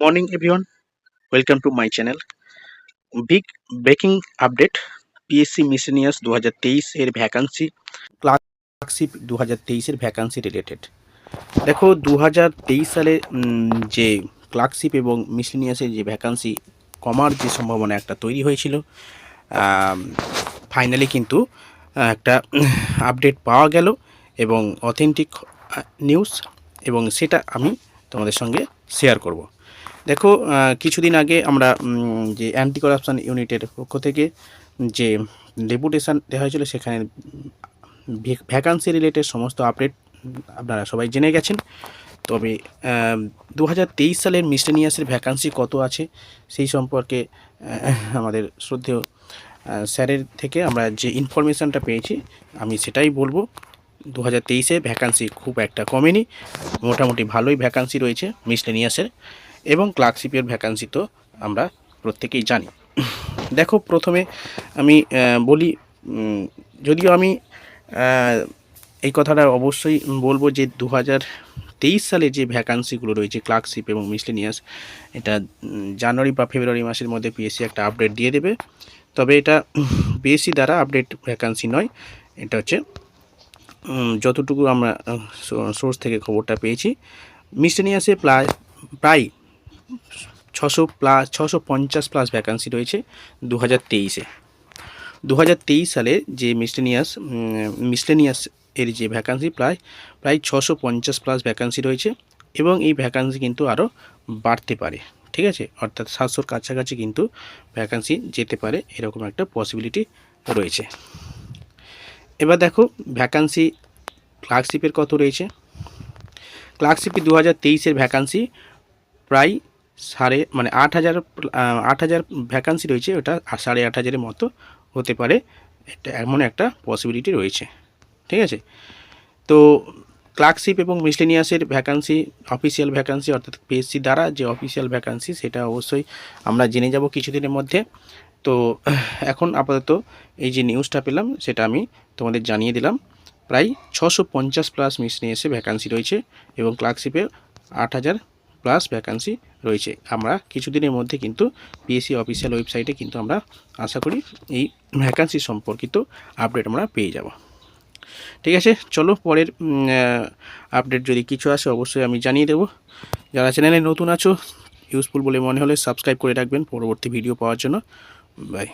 Morning everyone, welcome to my channel. Big breaking update PSC miscellaneous 2023 এর vacancy clerkship 2023 এর vacancy related. দেখো 2023 সালে যে ক্লার্কশিপ এবং মিসেলিনিয়াসের যে ভ্যাকান্সি কমার যে সম্ভাবনা একটা তৈরি হয়েছিল, ফাইনালি কিন্তু একটা আপডেট পাওয়া গেল এবং অথেন্টিক নিউজ, এবং সেটা আমি তোমাদের সঙ্গে শেয়ার করব। দেখো, কিছুদিন আগে আমরা যে অ্যান্টি করাপশান ইউনিটের পক্ষ থেকে যে ডেপুটেশন দেওয়া হয়েছিল, সেখানে ভ্যাকান্সি রিলেটেড সমস্ত আপডেট আপনারা সবাই জেনে গেছেন। তবে 2023 সালের মিসেলিনিয়াসের ভ্যাকান্সি কত আছে সেই সম্পর্কে আমাদের শ্রদ্ধেয় স্যারের থেকে আমরা যে ইনফরমেশানটা পেয়েছি আমি সেটাই বলবো। 2023-এ ভ্যাকান্সি খুব একটা কমেনি, মোটামুটি ভালোই ভ্যাকান্সি রয়েছে মিসেলিনিয়াসের, এবং ক্লার্কশিপের ভ্যাকান্সি তো আমরা প্রত্যেকেই জানি। দেখো, প্রথমে আমি বলি, যদিও আমি এই কথাটা অবশ্যই বলবো যে 2023 সালে যে ভ্যাকান্সিগুলো রয়েছে ক্লার্কশিপ এবং মিসেলিনিয়াস, এটা জানুয়ারি বা ফেব্রুয়ারি মাসের মধ্যে পিএসসি একটা আপডেট দিয়ে দেবে। তবে এটা পিএসসি দ্বারা আপডেট ভ্যাকান্সি নয়, এটা হচ্ছে যতটুকু আমরা সোর্স থেকে খবরটা পেয়েছি, মিসেলিনিয়াসে প্রায় 650 প্লাস ভ্যাকান্সি রয়েছে 2023-এ। 2023 সালে যে মিসেলিনিয়াস এর যে ভ্যাকান্সি প্রায় 650 প্লাস ভ্যাকান্সি রয়েছে, এবং এই ভ্যাকান্সি কিন্তু আরও বাড়তে পারে। ঠিক আছে, অর্থাৎ 700-র কাছাকাছি কিন্তু ভ্যাকান্সি যেতে পারে, এরকম একটা পসিবিলিটি রয়েছে। এবার দেখো ভ্যাকান্সি ক্লার্কশিপের কত রয়েছে। ক্লার্কশিপে 2023-এর ভ্যাকান্সি প্রায় 8,000 ভ্যাকান্সি রয়েছে, ওটা 8,500-এর মতো হতে পারে, এটা এমন একটা পসিবিলিটি রয়েছে। ঠিক আছে, তো ক্লার্কশিপ এবং মিসেলিনিয়াসের ভ্যাকান্সি, অফিসিয়াল ভ্যাকান্সি অর্থাৎ পিএসসি দ্বারা যে অফিসিয়াল ভ্যাকান্সি, সেটা অবশ্যই আমরা জেনে যাব কিছুদিনের মধ্যে। তো এখন আপাতত এই যে নিউজটা পেলাম সেটা আমি তোমাদের জানিয়ে দিলাম। প্রায় 650 প্লাস মিসেলিনিয়াসে ভ্যাকান্সি রয়েছে এবং ক্লার্কশিপে 8,000 প্লাস ভ্যাকান্সি রয়েছে। আমরা কিছুদিনের মধ্যে কিন্তু পিএসসি অফিসিয়াল ওয়েবসাইটে কিন্তু আমরা আশা করি এই ভ্যাকান্সি সম্পর্কিত আপডেট আমরা পেয়ে যাব। ঠিক আছে, চলো পরের আপডেট যদি কিছু আসে অবশ্যই আমি জানিয়ে দেব। যারা চ্যানেলে নতুন আছো, ইউজফুল বলে মনে হলে সাবস্ক্রাইব করে রাখবেন পরবর্তী ভিডিও পাওয়ার জন্য। বাই।